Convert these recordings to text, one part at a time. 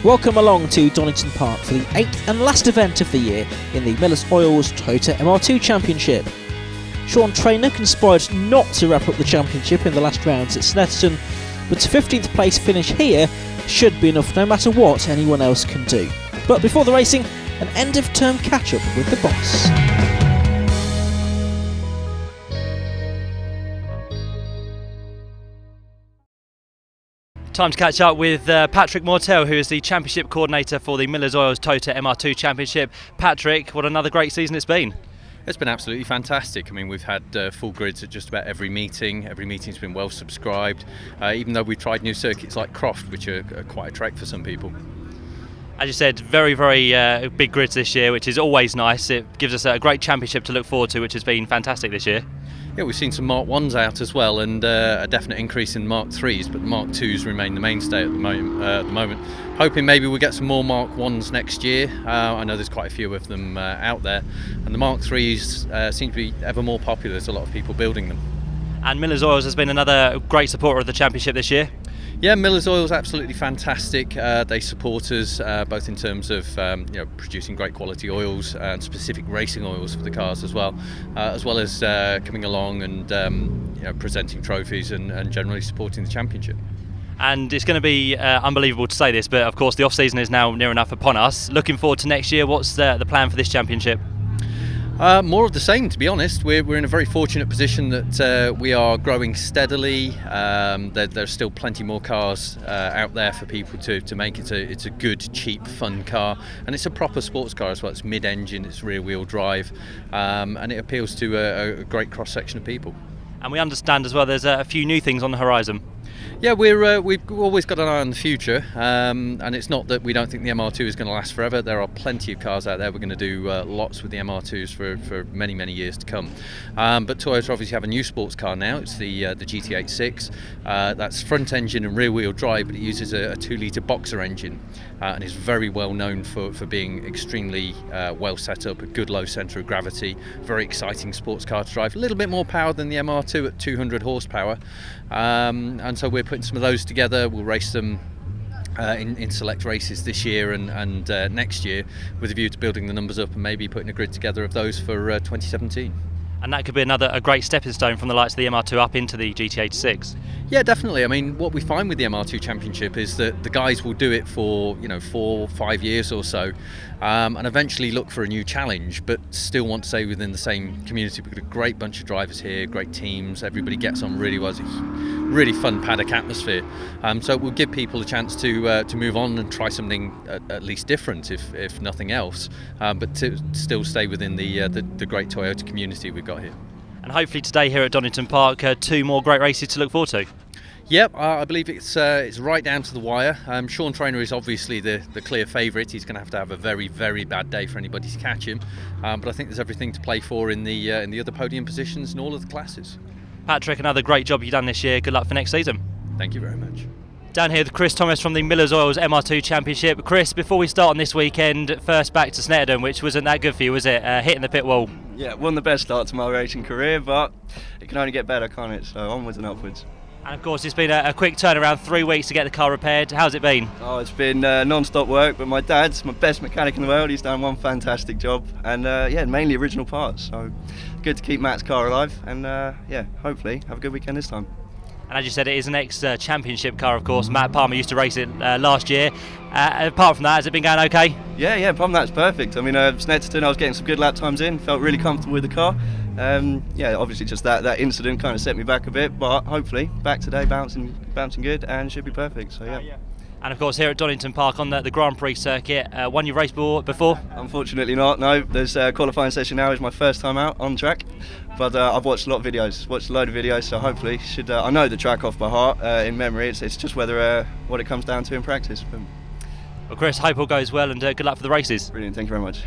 Welcome along to Donington Park for the 8th and last event of the year in the Miller's Oils Toyota MR2 Championship. Sean Traynor conspired not to wrap up the championship in the last rounds at Snetterton, but a 15th place finish here should be enough no matter what anyone else can do. But before the racing, an end of term catch up with the boss. Time to catch up with Patrick Mortel, who is the Championship Coordinator for the Miller's Oils Toyota MR2 Championship. Patrick, what another great season it's been. It's been absolutely fantastic. I mean, we've had full grids at just about every meeting. Every meeting's been well subscribed, even though we've tried new circuits like Croft, which are quite a trek for some people. As you said, very big grids this year, which is always nice. It gives us a great championship to look forward to, which has been fantastic this year. Yeah, we've seen some Mark 1s out as well, and a definite increase in Mark 3s, but the Mark 2s remain the mainstay at the moment. Hoping maybe we'll get some more Mark 1s next year. I know there's quite a few of them out there, and the Mark 3s seem to be ever more popular. There's a lot of people building them. And Miller's Oils has been another great supporter of the championship this year. Yeah, Miller's Oil is absolutely fantastic. They support us both in terms of producing great quality oils and specific racing oils for the cars as well as coming along and presenting trophies and generally supporting the championship. And it's going to be unbelievable to say this, but of course the off-season is now near enough upon us. Looking forward to next year. What's the plan for this championship? More of the same, to be honest. We're in a very fortunate position that we are growing steadily. There's still plenty more cars out there for people to make. It's a good, cheap, fun car, and it's a proper sports car as well. It's mid-engine, it's rear-wheel drive, and it appeals to a great cross-section of people. And we understand as well there's a few new things on the horizon. Yeah, we've always got an eye on the future, and it's not that we don't think the MR2 is going to last forever. There are plenty of cars out there. We're going to do lots with the MR2s for many, many years to come. But Toyota obviously have a new sports car now. It's the GT86. That's front engine and rear wheel drive, but it uses a 2-litre boxer engine, and is very well known for being extremely well set up, a good low centre of gravity, very exciting sports car to drive. A little bit more power than the MR2 at 200 horsepower, and so we're putting some of those together. We'll race them in select races this year and next year, with a view to building the numbers up and maybe putting a grid together of those for 2017. And that could be a great stepping stone from the likes of the MR2 up into the GT86. Yeah, definitely. I mean, what we find with the MR2 Championship is that the guys will do it for 4 or 5 years or so, and eventually look for a new challenge, but still want to stay within the same community. We've got a great bunch of drivers here, great teams. Everybody gets on really well. It's a really fun paddock atmosphere. So it will give people a chance to move on and try something at least different, if nothing else, but to still stay within the great Toyota community we've got here. And hopefully today here at Donington Park, 2 more great races to look forward to. Yep, I believe it's right down to the wire. Sean Traynor is obviously the clear favourite. He's going to have a very, very bad day for anybody to catch him. But I think there's everything to play for in the other podium positions in all of the classes. Patrick, another great job you've done this year. Good luck for next season. Thank you very much. Down here with Chris Thomas from the Miller's Oils MR2 Championship. Chris, before we start on this weekend, first back to Snetterton, which wasn't that good for you, was it? Hitting the pit wall. Yeah, wasn't the best start to my racing career, but it can only get better, can't it? So onwards and upwards. And of course, it's been a quick turnaround, 3 weeks to get the car repaired. How's it been? Oh, it's been non-stop work, but my dad's my best mechanic in the world. He's done one fantastic job, and mainly original parts. So good to keep Matt's car alive, and hopefully have a good weekend this time. And as you said, it is an ex-championship car, of course. Matt Palmer used to race it last year. Apart from that, has it been going okay? Yeah, apart from that, it's perfect. I mean, Snetterton, I was getting some good lap times in, felt really comfortable with the car. Obviously just that incident kind of set me back a bit, but hopefully back today, bouncing good, and should be perfect. So yeah. And of course here at Donington Park on the Grand Prix circuit, one you've raced before? Unfortunately not, no. There's a qualifying session now, is my first time out on track, but I've watched a lot of videos, watched a load of videos, so hopefully I know the track off by heart in memory. It's just whether what it comes down to in practice. Well, Chris, hope all goes well and good luck for the races. Brilliant, thank you very much.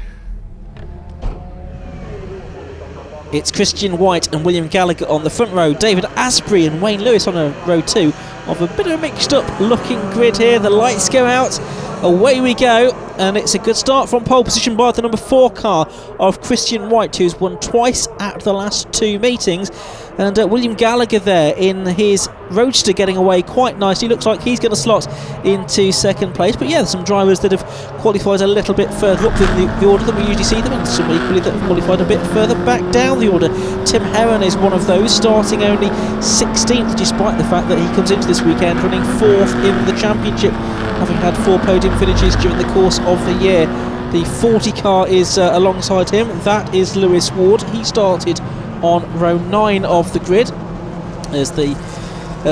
It's Christian White and William Gallagher on the front row, David Asprey and Wayne Lewis on row 2 of a bit of a mixed up looking grid here. The lights go out, away we go, and it's a good start from pole position by the number 4 car of Christian White, who's won twice at the last 2 meetings. And William Gallagher there in his Roadster getting away quite nicely. Looks like he's going to slot into second place. But yeah, there's some drivers that have qualified a little bit further up in the order than we usually see them, and some equally that have qualified a bit further back down the order. Tim Heron is one of those, starting only 16th, despite the fact that he comes into this weekend running 4th in the championship, having had 4 podium finishes during the course of the year. The 40 car is alongside him. That is Lewis Ward. He started on row 9 of the grid as the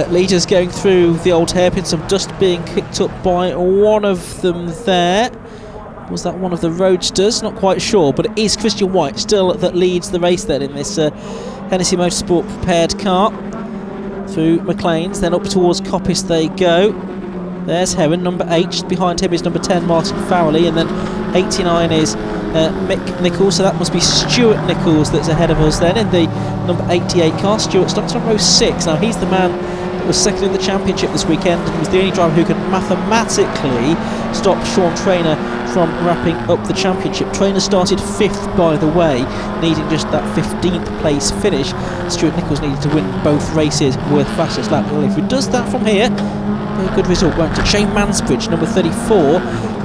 leaders going through the old hairpin. Some dust being kicked up by one of them there. Was that one of the Roadsters? Not quite sure, but it is Christian White still that leads the race then in this Hennessy Motorsport prepared car. Through McLean's, then up towards Coppice they go. There's Heron, number 8. Behind him is number 10, Martin Farrelly, and then 89 is Mick Nichols, so that must be Stuart Nichols that's ahead of us then in the number 88 car. Stuart starts on row 6. Now he's the man that was second in the championship this weekend and was the only driver who could mathematically stop Sean Traynor from wrapping up the championship. Traynor started 5th, by the way, needing just that 15th place finish. Stuart Nichols needed to win both races with fastest lap. Well, if he does that from here, a good result, won't it? Shane Mansbridge, number 34,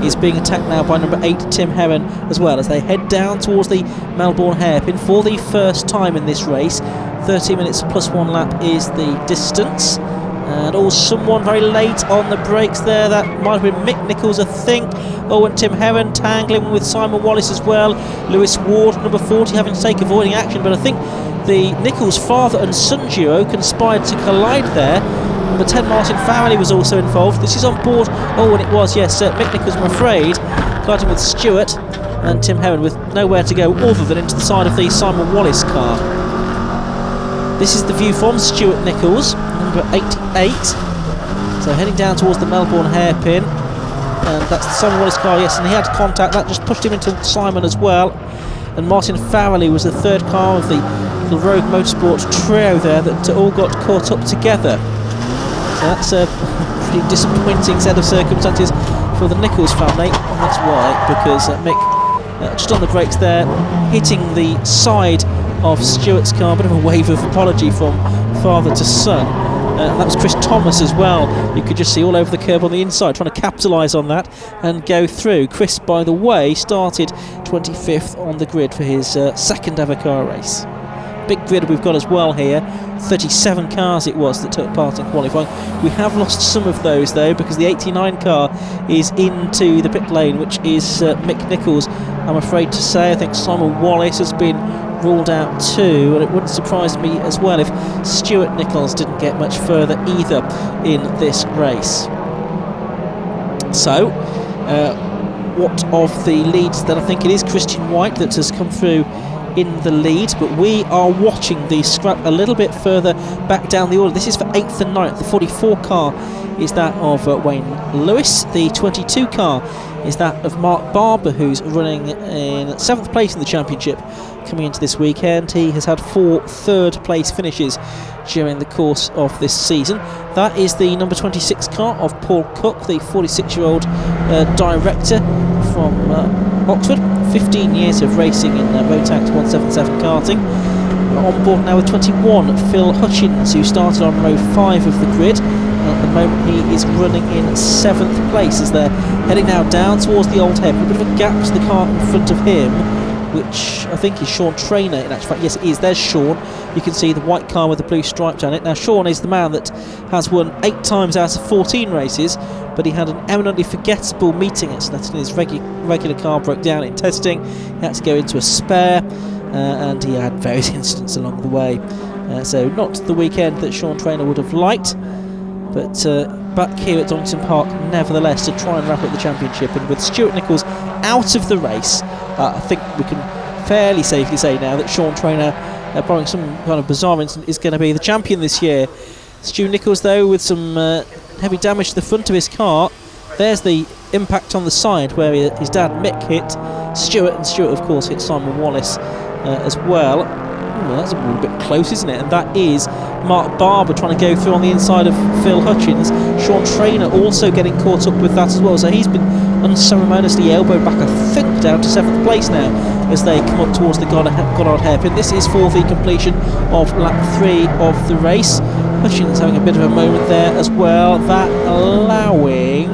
is being attacked now by number 8 Tim Heron as well, as they head down towards the Melbourne hairpin for the first time in this race. 30 minutes plus 1 lap is the distance. And someone very late on the brakes there. That might have been Mick Nichols, I think. And Tim Heron tangling with Simon Wallace as well. Lewis Ward, number 40, having to take avoiding action, but I think the Nichols father and son duo conspired to collide there. Number 10 Martin Farrelly was also involved. This is on board. And it was, yes, Mick Nichols, I'm afraid, colliding with Stuart and Tim Heron with nowhere to go other than into the side of the Simon Wallace car. This is the view from Stuart Nichols, number 88. So heading down towards the Melbourne hairpin. And that's the Simon Wallace car, yes, and he had contact. That just pushed him into Simon as well. And Martin Farrelly was the third car of the little Rogue Motorsport trio there that all got caught up together. So that's a pretty disappointing set of circumstances for the Nichols family, and that's why, because Mick just on the brakes there, hitting the side of Stuart's car. A bit of a wave of apology from father to son. And that was Chris Thomas as well. You could just see all over the curb on the inside, trying to capitalise on that and go through. Chris, by the way, started 25th on the grid for his second ever car race. Big grid we've got as well here. 37 cars it was that took part in qualifying. We have lost some of those though, because the 89 car is into the pit lane, which is Mick Nichols, I'm afraid to say. I think Simon Wallace has been ruled out too, and it wouldn't surprise me as well if Stuart Nichols didn't get much further either in this race. So what of the leads? Then I think it is Christian White that has come through in the lead, but we are watching the scrap a little bit further back down the order. This is for 8th and 9th. The 44 car is that of Wayne Lewis. The 22 car is that of Mark Barber, who's running in 7th place in the championship coming into this weekend. He has had 4 third place finishes during the course of this season. That is the number 26 car of Paul Cook, the 46-year-old director from Oxford. 15 years of racing in Rotax 177 karting. On board now with 21, Phil Hutchins, who started on row 5 of the grid. At the moment he is running in 7th place as they're heading now down towards the old hairpin. A bit of a gap to the car in front of him, which I think is Sean Traynor in actual fact. Yes, it is. There's Sean. You can see the white car with the blue stripes on it. Now Sean is the man that has won 8 times out of 14 races, but he had an eminently forgettable meeting at Snetterton. His regular car broke down in testing. He had to go into a spare, and he had various incidents along the way. So not the weekend that Sean Traynor would have liked, but back here at Donington Park nevertheless to try and wrap up the championship. And with Stuart Nichols out of the race, I think we can fairly safely say now that Sean Traynor, barring some kind of bizarre incident, is going to be the champion this year. Stu Nichols though with some heavy damage to the front of his car. There's the impact on the side where his dad Mick hit Stuart, and Stuart of course hit Simon Wallace as well. Well, that's a bit close, isn't it? And that is Mark Barber trying to go through on the inside of Phil Hutchins. Sean Traynor also getting caught up with that as well. So he's been unceremoniously elbowed back, I think, down to 7th place now as they come up towards the Goddard hairpin. This is for the completion of lap 3 of the race. Hutchins having a bit of a moment there as well. That allowing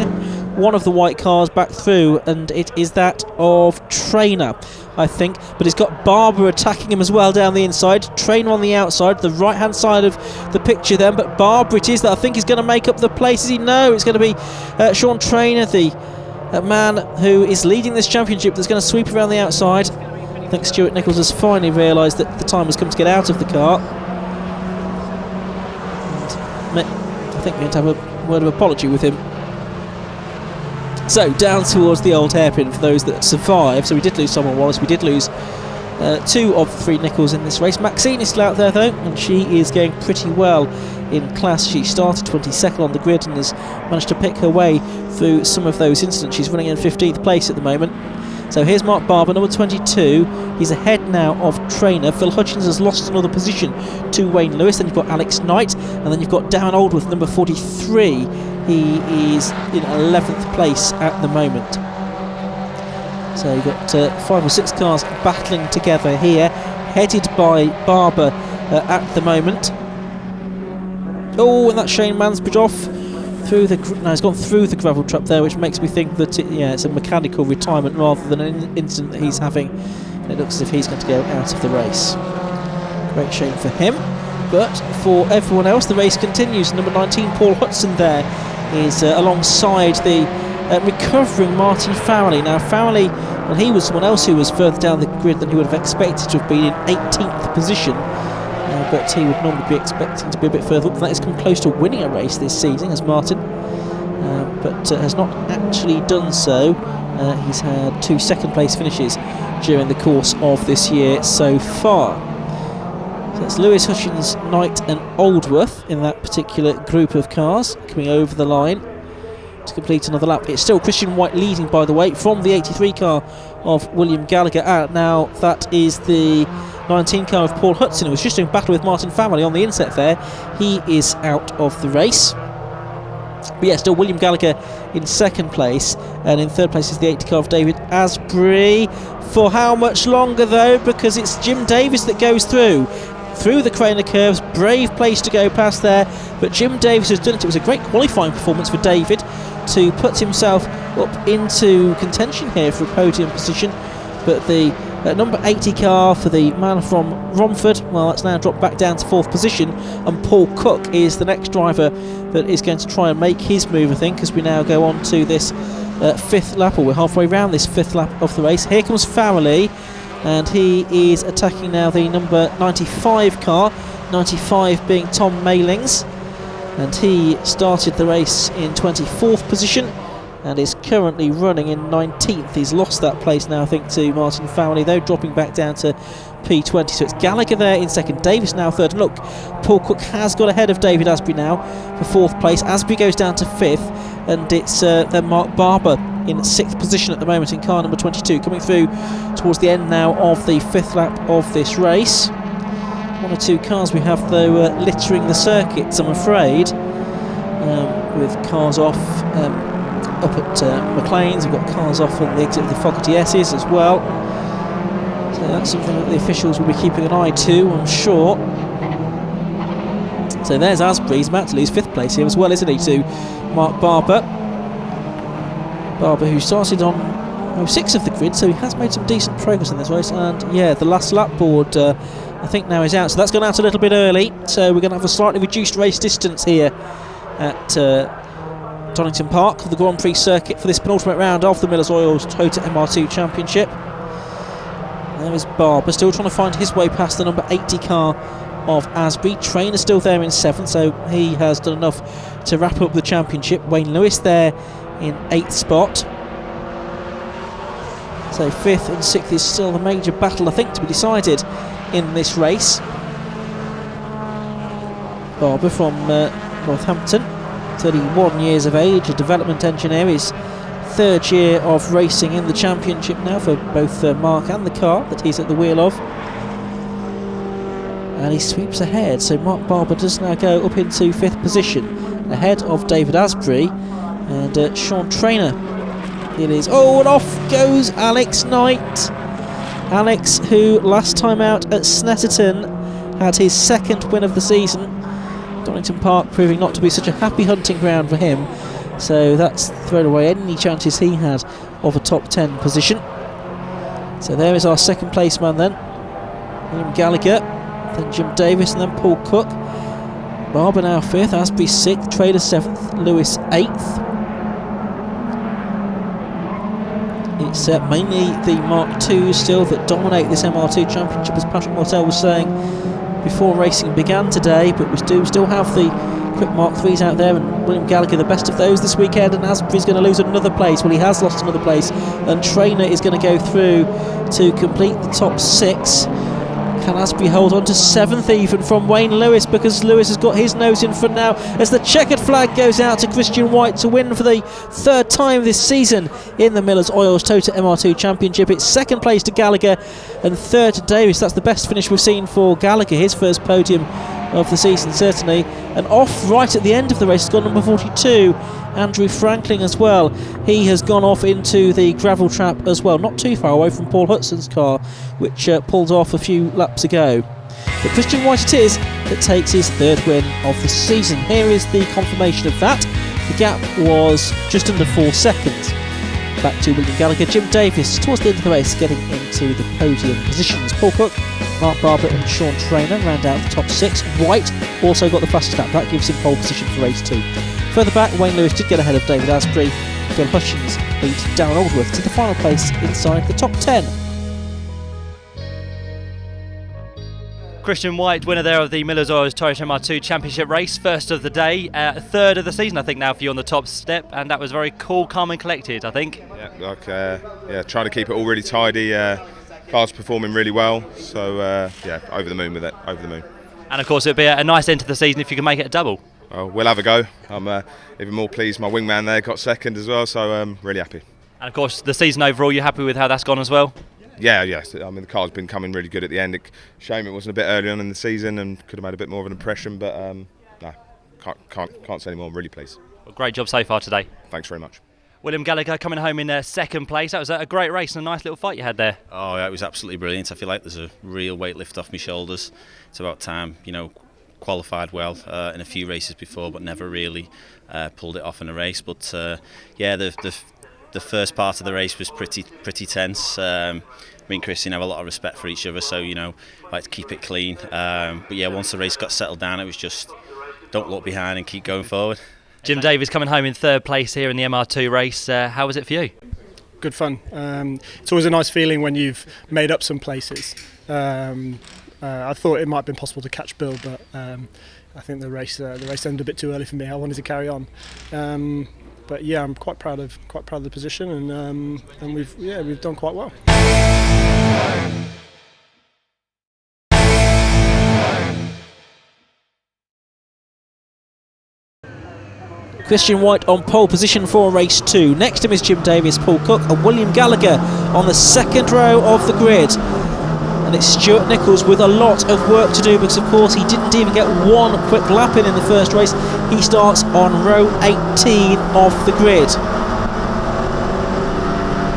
one of the white cars back through, and it is that of Traynor, I think, but he's got Barber attacking him as well down the inside. Traynor on the outside, the right hand side of the picture then, but Barber it is that I think is going to make up the place. Is he? No, it's going to be Sean Traynor, the man who is leading this championship, that's going to sweep around the outside. I think Stuart Nichols has finally realised that the time has come to get out of the car. And I think we're going to have a word of apology with him. So down towards the old hairpin for those that survive. So we did lose Simon Wallace, we did lose 2 of 3 Nichols in this race. Maxine is still out there though, and she is going pretty well in class. She started 22nd on the grid and has managed to pick her way through some of those incidents. She's running in 15th place at the moment. So here's Mark Barber, number 22. He's ahead now of Traynor. Phil Hutchins has lost another position to Wayne Lewis. Then you've got Alex Knight, and then you've got Darren Aldworth, number 43. He is in 11th place at the moment. So you've got 5 or 6 cars battling together here, headed by Barber at the moment. Oh, and that's Shane Mansbridge off through the. No, he's gone through the gravel trap there, which makes me think that it's a mechanical retirement rather than an incident that he's having. And it looks as if he's going to go out of the race. Great shame for him. But for everyone else, the race continues. Number 19, Paul Hudson, there is alongside the recovering Martin Farrelly. Now Farrelly, well, he was someone else who was further down the grid than he would have expected to have been in 18th position. But he would normally be expecting to be a bit further up than that. He's come close to winning a race this season as Martin, but has not actually done so. He's had 2 second place finishes during the course of this year so far. So it's Lewis, Hutchins, Knight and Aldworth in that particular group of cars coming over the line to complete another lap. It's still Christian White leading, by the way, from the 83 car of William Gallagher. Now that is the 19 car of Paul Hudson, who was just doing battle with Martin Farrelly on the inset there. He is out of the race. But yeah, still William Gallagher in 2nd place, and in 3rd place is the 80 car of David Asbury. For how much longer though? Because it's Jim Davis that goes through the Craner curves. Brave place to go past there, but Jim Davis has done it. It was a great qualifying performance for David to put himself up into contention here for a podium position, but the number 80 car for the man from Romford, well, that's now dropped back down to 4th position, and Paul Cook is the next driver that is going to try and make his move, I think, as we now go on to this 5th lap, or we're halfway around this 5th lap of the race. Here comes Farrelly, and he is attacking now the number 95 car, 95 being Tom Mailings, and he started the race in 24th position and is currently running in 19th. He's lost that place now, I think, to Martin Farrelly, though, dropping back down to P20. So it's Gallagher there in 2nd, Davis now 3rd, and look, Paul Cook has got ahead of David Asbury now for 4th place. Asbury goes down to 5th, and it's then Mark Barber in 6th position at the moment in car number 22, coming through towards the end now of the 5th lap of this race. 1 or 2 cars we have, though, littering the circuits, I'm afraid, with cars off up at McLean's. We've got cars off on the exit of the Fogarty S's as well, so that's something that the officials will be keeping an eye to, I'm sure. So there's Asbury. He's about to lose 5th place here as well, isn't he, to Mark Barber, who started on 06 of the grid, so he has made some decent progress in this race. And yeah, the last lap board I think now is out, so that's gone out a little bit early, so we're going to have a slightly reduced race distance here at Donington Park for the Grand Prix circuit for this penultimate round of the Miller's Oils Toyota MR2 Championship. There is Barber still trying to find his way past the number 80 car of Asbury. Traynor still there in 7th, so he has done enough to wrap up the championship. Wayne Lewis there in 8th spot. So 5th and 6th is still the major battle, I think, to be decided in this race. Barber from Northampton, 31 years of age, a development engineer, his 3rd year of racing in the championship now for both Mark and the car that he's at the wheel of. and he sweeps ahead. So Mark Barber does now go up into 5th position, ahead of David Asbury and Sean Traynor. It is, and off goes Alex Knight. Alex, who last time out at Snetterton had his 2nd win of the season. Donington Park proving not to be such a happy hunting ground for him, so that's thrown away any chances he had of a top 10 position. So there is our 2nd place man then, William Gallagher, then Jim Davis and then Paul Cook. Barber now 5th, Asbury 6th, Trader 7th, Lewis 8th. It's mainly the Mark II still that dominate this MR2 Championship, as Patrick Mortel was saying before racing began today, but we do still have the quick Mark IIIs out there, and William Gallagher the best of those this weekend, and Asbury's going to lose another place. Well, he has lost another place, and Traynor is going to go through to complete the top 6. Can Asbury hold on to 7th even from Wayne Lewis, because Lewis has got his nose in front now as the checkered flag goes out to Christian White to win for the 3rd time this season in the Millers Oils Tota MR2 Championship. It's 2nd place to Gallagher and 3rd to Davis. That's the best finish we've seen for Gallagher, his first podium of the season certainly. And off right at the end of the race has gone number 42, Andrew Franklin as well. He has gone off into the gravel trap as well, not too far away from Paul Hudson's car, which pulled off a few laps ago. But Christian White it is that takes his 3rd win of the season. Here is the confirmation of that. The gap was just under 4 seconds. Back to William Gallagher, Jim Davis towards the end of the race getting into the podium positions. Paul Cook, Mark Barber and Sean Traynor round out the top 6. White also got the fastest lap, that gives him pole position for race 2. Further back, Wayne Lewis did get ahead of David Asbury. Phil Hutchins beat Darren Aldworth to the final place inside the top 10. Christian White, winner there of the Millers Oils Tota MR2 Championship race, 1st of the day, 3rd of the season I think now for you on the top step, and that was very cool, calm and collected I think. Yeah, trying to keep it all really tidy, car's performing really well, so over the moon with it, over the moon. And of course it'd be a nice end to the season if you can make it a double. We'll have a go. I'm even more pleased my wingman there got 2nd as well, so I'm really happy. And of course the season overall, you're happy with how that's gone as well? Yes. I mean the car's been coming really good at the end. Shame it wasn't a bit early on in the season and could have made a bit more of an impression, but no, can't say any more. I'm really pleased. Well, great job so far today. Thanks very much. William Gallagher coming home in 2nd place. That was a great race and a nice little fight you had there. Oh yeah, it was absolutely brilliant. I feel like there's a real weight lift off my shoulders. It's about time, qualified well in a few races before, but never really pulled it off in a race. But the first part of the race was pretty tense. Me and Christian have a lot of respect for each other, so like to keep it clean. But yeah, once the race got settled down, it was just don't look behind and keep going forward. Jim Davis coming home in 3rd place here in the MR2 race. How was it for you? Good fun. It's always a nice feeling when you've made up some places. I thought it might have been possible to catch Bill, but I think the race ended a bit too early for me. I wanted to carry on. But yeah, I'm quite proud of the position, and we've done quite well. Christian White on pole position for race 2. Next to him is Jim Davis, Paul Cook and William Gallagher on the 2nd row of the grid. And it's Stuart Nichols with a lot of work to do, because of course he didn't even get one quick lap in the first race. He starts on row 18 of the grid.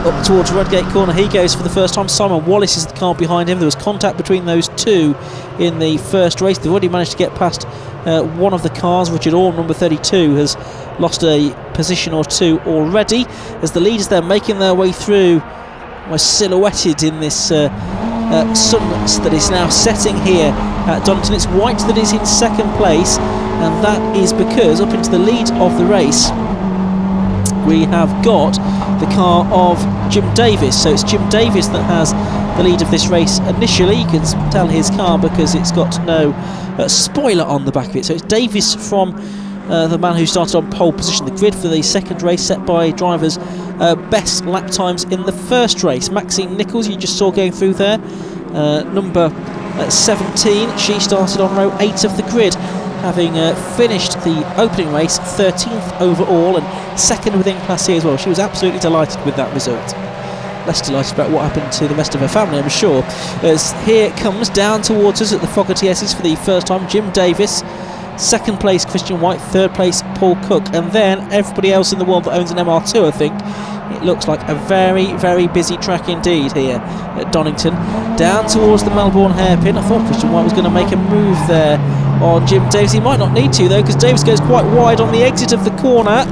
Up towards Redgate Corner he goes for the first time. Simon Wallace is the car behind him. There was contact between those two in the first race. They've already managed to get past one of the cars. Richard Orme, number 32, has lost a position or two already, as the leaders there making their way through, silhouetted in this sun that is now setting here at Donington. It's White that is in 2nd place, and that is because up into the lead of the race we have got the car of Jim Davis. So it's Jim Davis that has the lead of this race initially. You can tell his car because it's got no spoiler on the back of it. So it's Davis from the man who started on pole position. The grid for the 2nd race set by drivers' best lap times in the first race. Maxine Nichols, you just saw going through there, number 17. She started on row 8 of the grid, having finished the opening race 13th overall and 2nd within Class C as well. She was absolutely delighted with that result. less delighted about what happened to the rest of her family, I'm sure. As here it comes down towards us at the Fogarty S's for the first time, Jim Davis. Second place Christian White, third place Paul Cook, and then everybody else in the world that owns an MR2, I think. It looks like a very, very busy track indeed here at Donington. Down towards the Melbourne hairpin. I thought Christian White was going to make a move there on Jim Davis. He might not need to though, because Davis goes quite wide on the exit of the corner.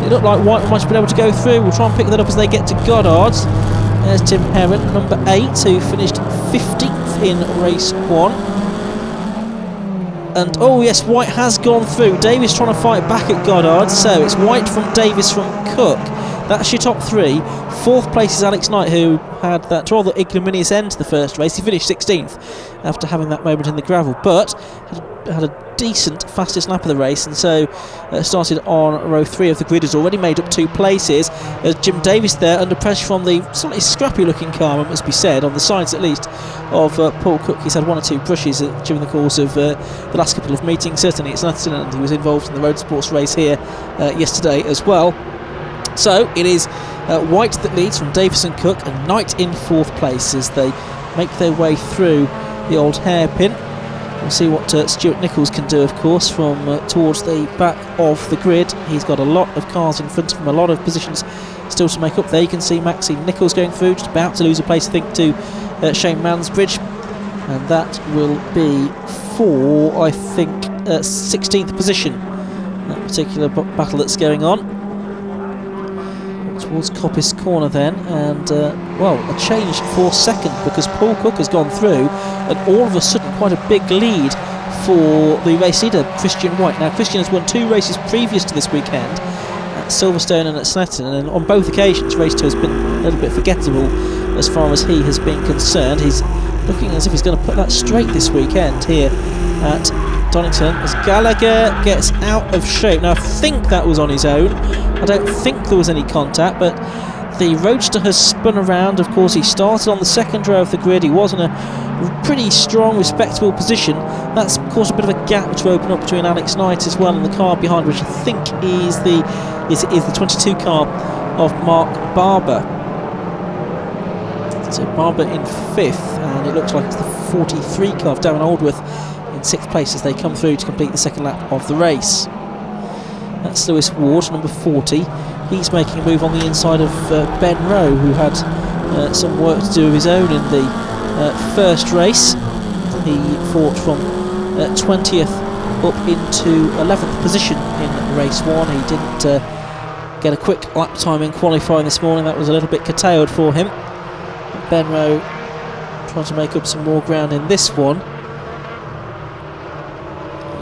It looked like White might have been able to go through. We'll try and pick that up as they get to Goddard's. There's Tim Heron, number 8, who finished 15th in race 1. And oh yes, White has gone through. Davis trying to fight back at Goddard. So it's White from Davis from Cook. That's your top 3. Fourth place is Alex Knight, who had that rather ignominious end to the first race. He finished 16th after having that moment in the gravel, but had a decent fastest lap of the race, and so started on row 3 of the grid. Has already made up 2 places. Jim Davis there under pressure from the slightly scrappy looking car, it must be said, on the sides at least, of Paul Cook. He's had 1 or 2 brushes during the course of the last couple of meetings, certainly at Snetterton, and he was involved in the road sports race here yesterday as well. So it is White that leads from Davis and Cook, and Knight in 4th place as they make their way through the old hairpin. We'll see what Stuart Nichols can do, of course, from towards the back of the grid. He's got a lot of cars in front of him, a lot of positions still to make up. There you can see Maxine Nichols going through, just about to lose a place, I think, to Shane Mansbridge, and that will be for, I think, 16th position, that particular battle that's going on. Towards Coppice Corner then, and well, a change for second, because Paul Cook has gone through, and all of a sudden quite a big lead for the race leader Christian White. Now Christian has won 2 races previous to this weekend at Silverstone and at Snetterton, and on both occasions race 2 has been a little bit forgettable as far as he has been concerned. He's looking as if he's going to put that straight this weekend here at Donington as Gallagher gets out of shape. Now I think that was on his own. I don't think there was any contact, but the Roadster has spun around. Of course, he started on the second row of the grid. He was in a pretty strong, respectable position. That's caused a bit of a gap to open up between Alex Knight as well and the car behind, which I think is the 22 car of Mark Barber. So Barber in 5th, and it looks like it's the 43 car of Darren Aldworth in 6th place as they come through to complete the second lap of the race. That's Lewis Ward, number 40. He's making a move on the inside of Ben Rowe, who had some work to do of his own in the first race. He fought from 20th up into 11th position in race 1. He didn't get a quick lap time in qualifying this morning. That was a little bit curtailed for him. Ben Rowe trying to make up some more ground in this one.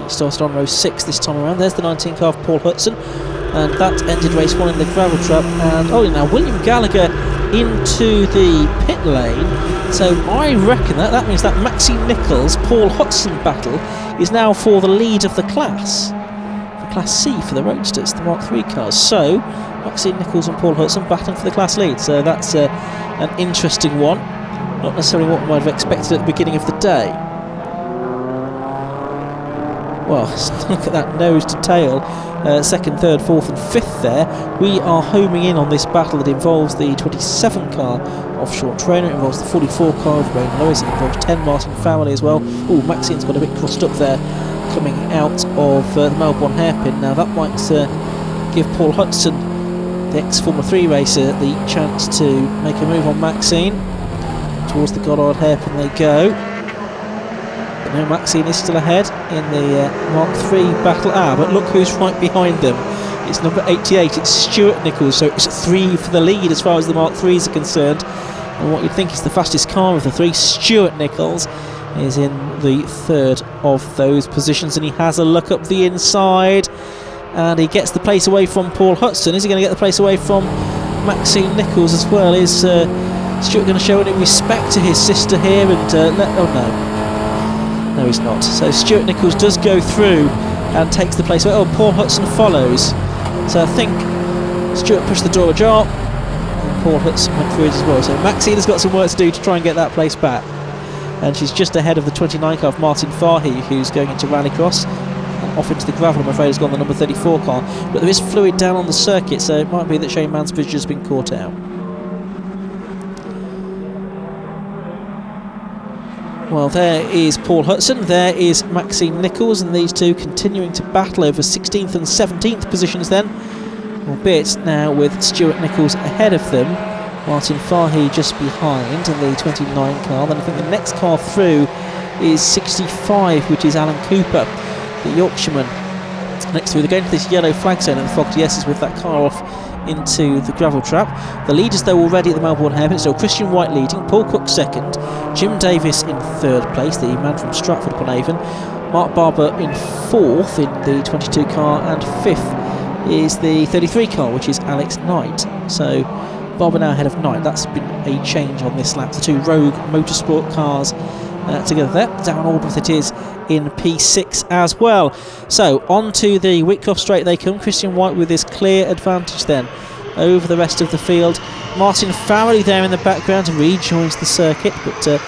He started on row 6 this time around. There's the 19 car of Paul Hudson, and that ended race 1 in the gravel trap. And oh, now William Gallagher into the pit lane. So I reckon that means that Maxine Nichols Paul Hudson battle is now for the lead of the class, for Class C for the Roadsters, the Mark III cars. So Maxine Nichols and Paul Hudson battling for the class lead. So that's an interesting one. Not necessarily what we might have expected at the beginning of the day. Well, look at that nose to tail, 2nd, 3rd, 4th and 5th there. We are homing in on this battle that involves the 27 car of Sean Trainer, it involves the 44 car of Wayne Lewis, it involves 10 Martin Family as well. Oh, Maxine's got a bit crossed up there coming out of the Melbourne hairpin. Now that might give Paul Hudson, the ex-Formula 3 racer, the chance to make a move on Maxine. Towards the Goddard hairpin they go. But no, Maxine is still ahead in the Mark III battle. But look who's right behind them. It's number 88, it's Stuart Nichols, so it's 3 for the lead as far as the Mark IIIs are concerned. And what you'd think is the fastest car of the 3, Stuart Nichols, is in the 3rd of those positions, and he has a look up the inside, and he gets the place away from Paul Hudson. Is he going to get the place away from Maxine Nichols as well? Is Stuart going to show any respect to his sister here and no, he's not. So Stuart Nichols does go through and takes the place away. Oh, Paul Hudson follows. So I think Stuart pushed the door ajar and Paul Hudson went through it as well. So Maxine has got some work to do to try and get that place back. And she's just ahead of the 29 car of Martin Fahey, who's going into Rallycross. And off into the gravel, I'm afraid, has gone the number 34 car. But there is fluid down on the circuit, so it might be that Shane Mansbridge has been caught out. Well, there is Paul Hudson, there is Maxine Nichols, and these two continuing to battle over 16th and 17th positions then, albeit now with Stuart Nichols ahead of them, Martin Fahey just behind in the 29 car. Then I think the next car through is 65, which is Alan Cooper, the Yorkshireman. Next through, they're going to this yellow flag zone at the Fox Yeses with that car off into the gravel trap. The leaders though already at the Melbourne Hairpin, so Christian White leading, Paul Cook second, Jim Davis in third place, the man from Stratford upon Avon, Mark Barber in fourth in the 22 car, and fifth is the 33 car, which is Alex Knight. So Barber now ahead of Knight. That's been a change on this lap. The two Rogue Motorsport cars together there. Down Aldworth it is in P6 as well. So on to the Whitcroft Straight they come. Christian White with his clear advantage then over the rest of the field. Martin Farrelly there in the background rejoins the circuit, but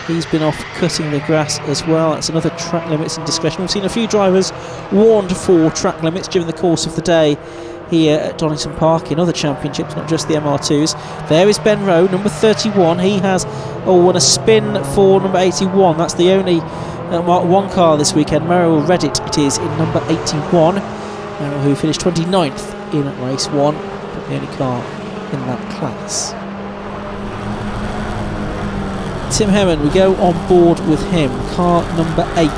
he's been off cutting the grass as well. That's another track limits indiscretion. We've seen a few drivers warned for track limits during the course of the day here at Donington Park in other championships, not just the MR2s. There is Ben Rowe, number 31. He has won a spin for number 81. That's the only Mark 1 car this weekend. Merrill Reddit it is in number 81. Merrill, who finished 29th in race 1, but the only car in that class. Tim Herron, we go on board with him. Car number 8.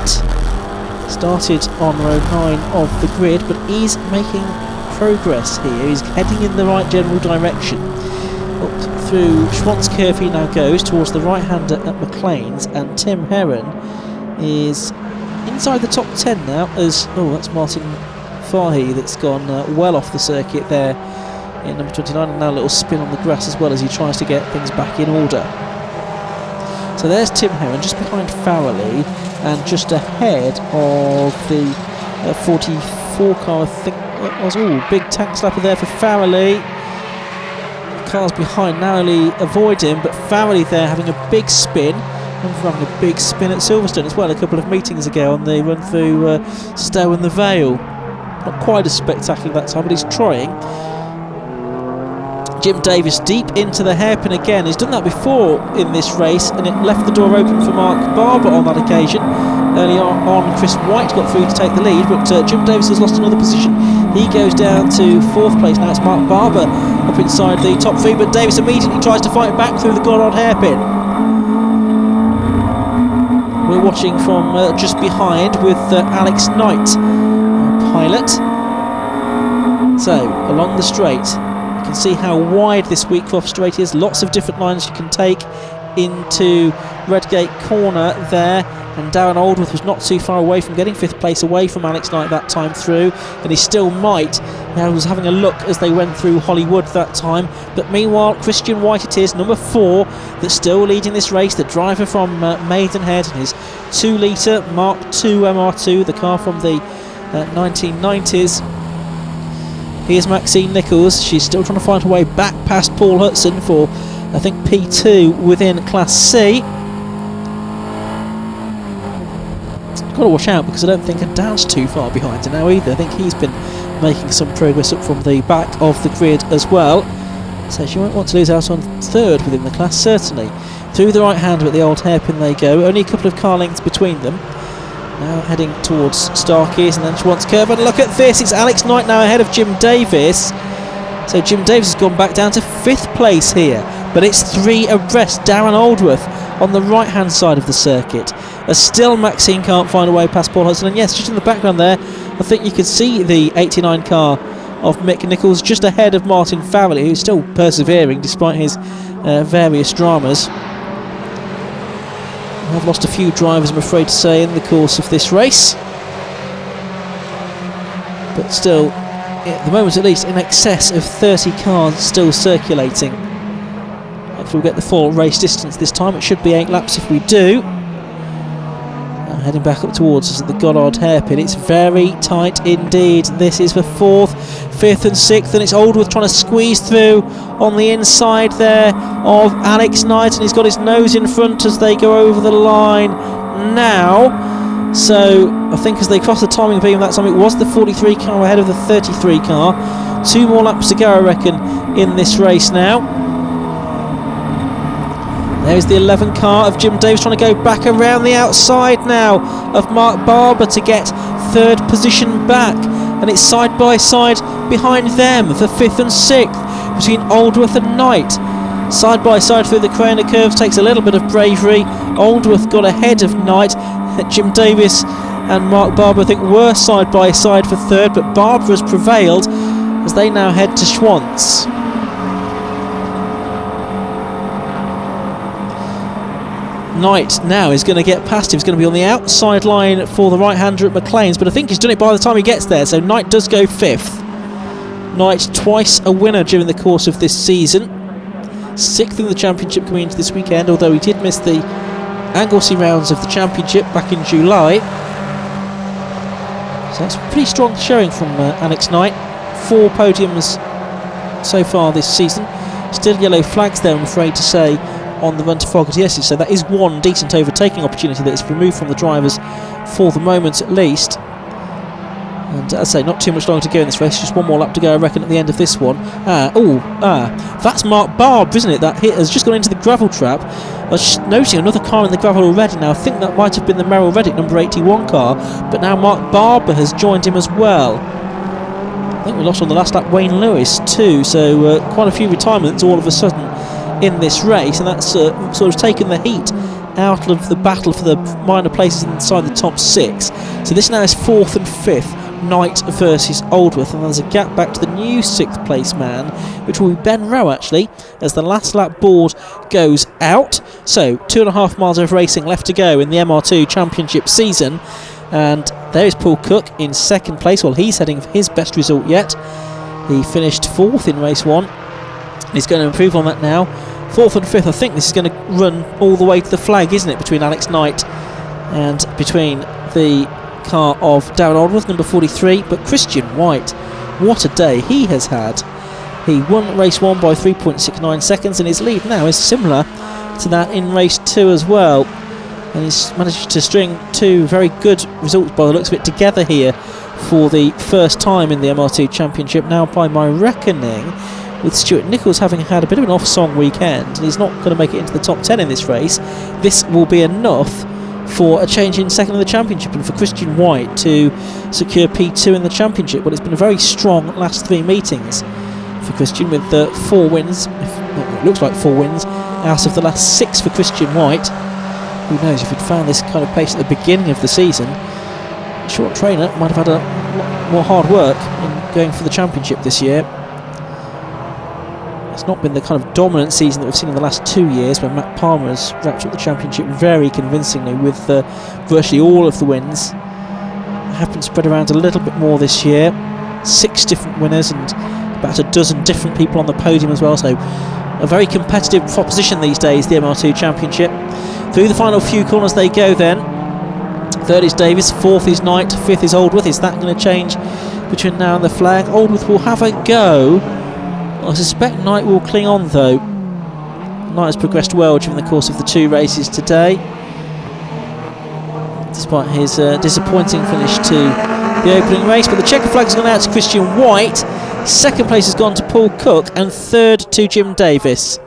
Started on row 9 of the grid, but is making progress here. He's heading in the right general direction. Up through Schwanz-Curve he now goes towards the right-hander at McLean's, and Tim Herron is inside the top 10 now as, that's Martin Fahey that's gone well off the circuit there in number 29, and now a little spin on the grass as well as he tries to get things back in order. So there's Tim Herron just behind Farrelly and just ahead of the 44 car, I think it was. Big tank slapper there for Farrelly. The cars behind narrowly avoid him, but Farrelly there having a big spin. Having a big spin at Silverstone as well a couple of meetings ago on the run through Stowe and the Vale. Not quite as spectacular that time, but he's trying. Jim Davis deep into the hairpin again. He's done that before in this race, and it left the door open for Mark Barber on that occasion. Early on, Chris White got through to take the lead, but Jim Davis has lost another position. He goes down to 4th place. Now it's Mark Barber up inside the top 3, but Davis immediately tries to fight back through the Goddard hairpin. We're watching from just behind with Alex Knight, our pilot. So, along the straight, you can see how wide this Wheatcroft Straight is. Lots of different lines you can take into Redgate Corner there, and Darren Aldworth was not too far away from getting 5th place away from Alex Knight that time through, and he still might. I was having a look as they went through Hollywood that time, but meanwhile Christian White it is, number 4, that's still leading this race, the driver from Maidenhead in his 2 litre Mark II MR2, the car from the 1990s. Here's Maxine Nichols. She's still trying to find her way back past Paul Hudson for, I think, P2 within Class C. Got to watch out because I don't think Dan's too far behind her now either. I think he's been making some progress up from the back of the grid as well. So she won't want to lose out on 3rd within the class, certainly. Through the right-hander at the old hairpin they go. Only a couple of car lengths between them. Now heading towards Starkeys and then Schwanz-Curve. And look at this, it's Alex Knight now ahead of Jim Davis. So Jim Davis has gone back down to 5th place here. But it's 3 abreast. Darren Aldworth on the right-hand side of the circuit. As still Maxine can't find a way past Paul Hudson. And yes, just in the background there, I think you can see the 89 car of Mick Nichols just ahead of Martin Farrelly, who's still persevering despite his various dramas. I've lost a few drivers, I'm afraid to say, in the course of this race. But still, at the moment at least, in excess of 30 cars still circulating. Hopefully we'll get the full race distance this time. It should be 8 laps if we do. Now heading back up towards us at the Goddard hairpin. It's very tight indeed. This is for 4th, 5th and 6th, and it's Aldworth trying to squeeze through on the inside there of Alex Knight, and he's got his nose in front as they go over the line now. So I think as they cross the timing beam that time, it was the 43 car ahead of the 33 car. 2 more laps to go, I reckon, in this race now. There's the 11 car of Jim Davis trying to go back around the outside now of Mark Barber to get third position back, and it's side by side behind them for 5th and 6th between Aldworth and Knight. Side by side through the corner curves takes a little bit of bravery. Aldworth got ahead of Knight. Jim Davis and Mark Barber, I think, were side by side for third, but Barber has prevailed as they now head to Schwantz. Knight now is going to get past him. He's going to be on the outside line for the right-hander at McLean's, but I think he's done it by the time he gets there, so Knight does go 5th. Knight twice a winner during the course of this season. 6th in the championship coming into this weekend, although he did miss the Anglesey rounds of the championship back in July. So that's a pretty strong showing from Alex Knight. 4 podiums so far this season. Still yellow flags there, I'm afraid to say, on the run to Fogarty-Essex, so that is one decent overtaking opportunity that is removed from the drivers for the moment at least. And as I say, not too much longer to go in this race, just one more lap to go I reckon at the end of this one. That's Mark Barber, isn't it? That hit has just gone into the gravel trap. I was noticing another car in the gravel already now. I think that might have been the Merrill Reddick number 81 car, but now Mark Barber has joined him as well. I think we lost on the last lap Wayne Lewis too, so quite a few retirements all of a sudden in this race, and that's sort of taken the heat out of the battle for the minor places inside the top 6. So this now is 4th and 5th, Knight versus Aldworth, and there's a gap back to the new 6th place man, which will be Ben Rowe actually, as the last lap board goes out. So 2.5 miles of racing left to go in the MR2 championship season, and there is Paul Cook in 2nd place. Well, he's heading for his best result yet. He finished 4th in race 1. He's going to improve on that now. 4th and 5th, I think this is going to run all the way to the flag, isn't it, between Alex Knight and between the car of Darren Aldworth, number 43. But Christian White, what a day he has had. He won race 1 by 3.69 seconds, and his lead now is similar to that in race 2 as well. And he's managed to string 2 very good results by the looks of it together here for the first time in the MR2 Championship. Now, by my reckoning, with Stuart Nichols having had a bit of an off-song weekend, and he's not going to make it into the top 10 in this race, this will be enough for a change in 2nd in the championship and for Christian White to secure P2 in the championship. Well, it's been a very strong last 3 meetings for Christian, with 4 wins, it looks like 4 wins out of the last 6 for Christian White. Who knows, if he'd found this kind of pace at the beginning of the season, Short Trainer might have had a lot more hard work in going for the championship this year. It's not been the kind of dominant season that we've seen in the last 2 years, where Matt Palmer has wrapped up the championship very convincingly with virtually all of the wins. Have been spread around a little bit more this year. 6 different winners and about a dozen different people on the podium as well, so a very competitive proposition these days, the MR2 Championship. Through the final few corners they go then. 3rd is Davis, 4th is Knight, 5th is Aldworth. Is that going to change between now and the flag? Aldworth will have a go. I suspect Knight will cling on though. Knight has progressed well during the course of the 2 races today, despite his disappointing finish to the opening race. But the checker flag has gone out to Christian White, 2nd place has gone to Paul Cook, and 3rd to Jim Davis.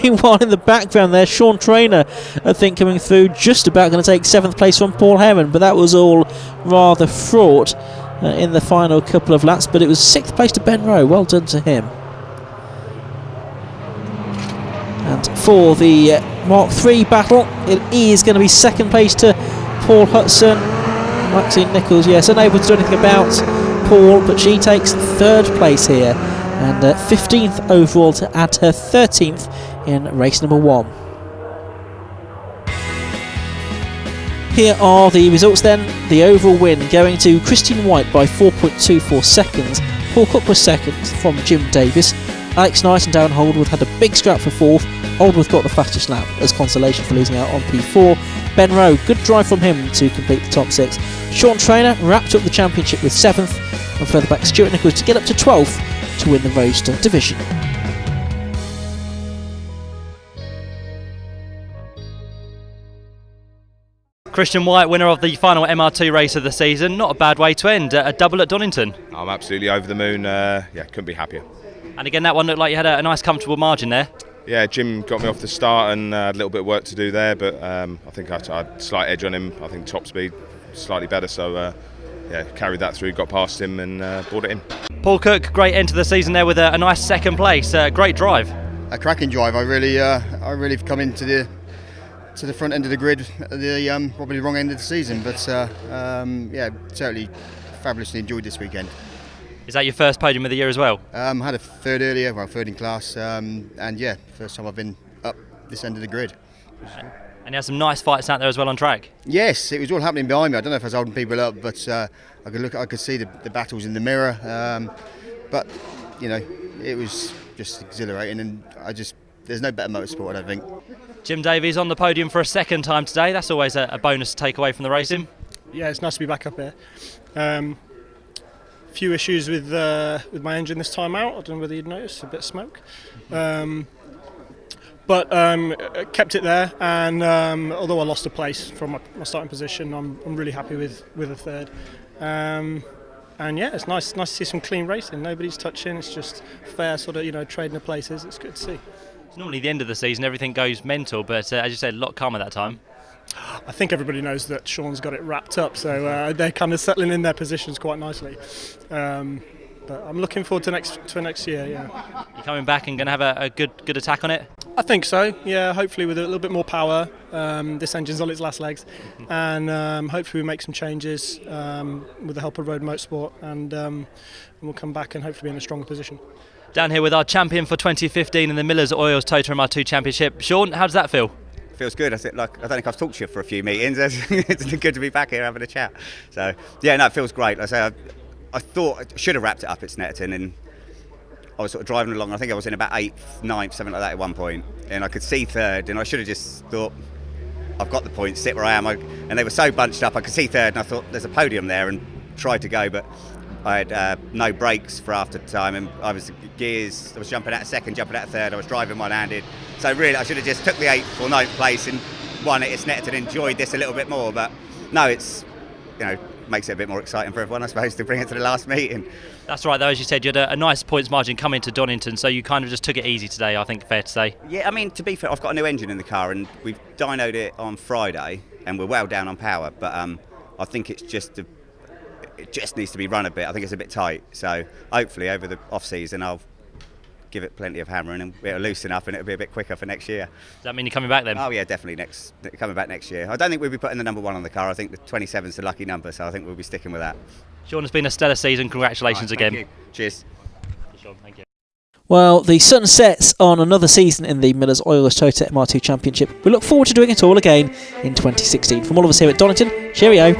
Meanwhile, in the background there, Sean Trainer, I think, coming through, just about going to take 7th place from Paul Heron, but that was all rather fraught in the final couple of laps. But it was 6th place to Ben Rowe, well done to him. And for the Mark III battle, it is going to be 2nd place to Paul Hudson. Maxine Nichols, yes, unable to do anything about Paul, but she takes 3rd place here, and 15th overall to add her 13th in race number 1. Here are the results then. The overall win going to Christian White by 4.24 seconds. Paul Cook was 2nd from Jim Davis. Alex Knight and Darren Aldworth had a big scrap for 4th. Aldworth got the fastest lap as consolation for losing out on P4. Ben Rowe, good drive from him to complete the top 6. Sean Trainer wrapped up the championship with 7th, and further back Stuart Nichols to get up to 12th to win the Roadster division. Christian White, winner of the final MR2 race of the season. Not a bad way to end, a double at Donington. I'm absolutely over the moon. Couldn't be happier. And again, that one looked like you had a nice comfortable margin there. yeah, Jim got me off the start and had a little bit of work to do there, but I think I had a slight edge on him. I think top speed slightly better, so yeah, carried that through, got past him and brought it in. Paul Cook, great end to the season there with a nice second place. Great drive. A cracking drive. I really come into the front end of the grid at the probably the wrong end of the season, but yeah, certainly fabulously enjoyed this weekend. Is that your first podium of the year as well? Had a third earlier, well, third in class, and yeah, first time I've been up this end of the grid. And you had some nice fights out there as well on track. Yes, it was all happening behind me. I don't know if I was holding people up, but I could see the battles in the mirror. But you know, it was just exhilarating, and there's no better motorsport, I don't think. Jim Davies on the podium for a second time today. That's always a bonus to take away from the racing. Yeah, it's nice to be back up here. Few issues with my engine this time out. I don't know whether you'd notice a bit of smoke, but kept it there. And although I lost a place from my starting position, I'm really happy with a third. And yeah, it's nice to see some clean racing. Nobody's touching. It's just fair sort of trading of places. It's good to see. It's normally the end of the season, everything goes mental, but as you said, a lot calmer that time. I think everybody knows that Sean's got it wrapped up, so they're kind of settling in their positions quite nicely. But I'm looking forward to next year. Yeah. You're coming back and going to have a good attack on it? I think so. Yeah, hopefully with a little bit more power. This engine's on its last legs, and hopefully we make some changes with the help of Road Motorsport, and we'll come back and hopefully be in a stronger position. Down here with our champion for 2015 in the Millers Oils Toyota MR2 Championship. Sean, how does that feel? Feels good. I don't think I've talked to you for a few meetings. It's good to be back here having a chat. So yeah, no, it feels great. Like I say, I thought I should have wrapped it up at Snetterton, and I was sort of driving along. I think I was in about 8th, 9th, something like that at one point, and I could see third, and I should have just thought, I've got the points, sit where I am. And they were so bunched up, I could see third, and I thought there's a podium there, and tried to go, but I had no brakes for after time, and I was jumping out of second, jumping out of third. I was driving one-handed, so really I should have just took the 8th or 9th place and won it at Snetterton and enjoyed this a little bit more. But no, it's makes it a bit more exciting for everyone, I suppose, to bring it to the last meeting. That's right, though. As you said, you had a nice points margin coming to Donington, so you kind of just took it easy today, I think, fair to say. Yeah, I mean, to be fair, I've got a new engine in the car, and we've dynoed it on Friday, and we're well down on power. But I think it just needs to be run a bit. I think it's a bit tight. So hopefully over the off season, I'll give it plenty of hammering, and it'll loosen up, and it'll be a bit quicker for next year. Does that mean you're coming back then? Oh yeah, definitely coming back next year. I don't think we'll be putting the number 1 on the car. I think the 27's the lucky number, so I think we'll be sticking with that. Sean, it's been a stellar season. Congratulations again. Thank you. Cheers. Sean, thank you. Well, the sun sets on another season in the Millers Oils Toyota MR2 Championship. We look forward to doing it all again in 2016. From all of us here at Donington, cheerio.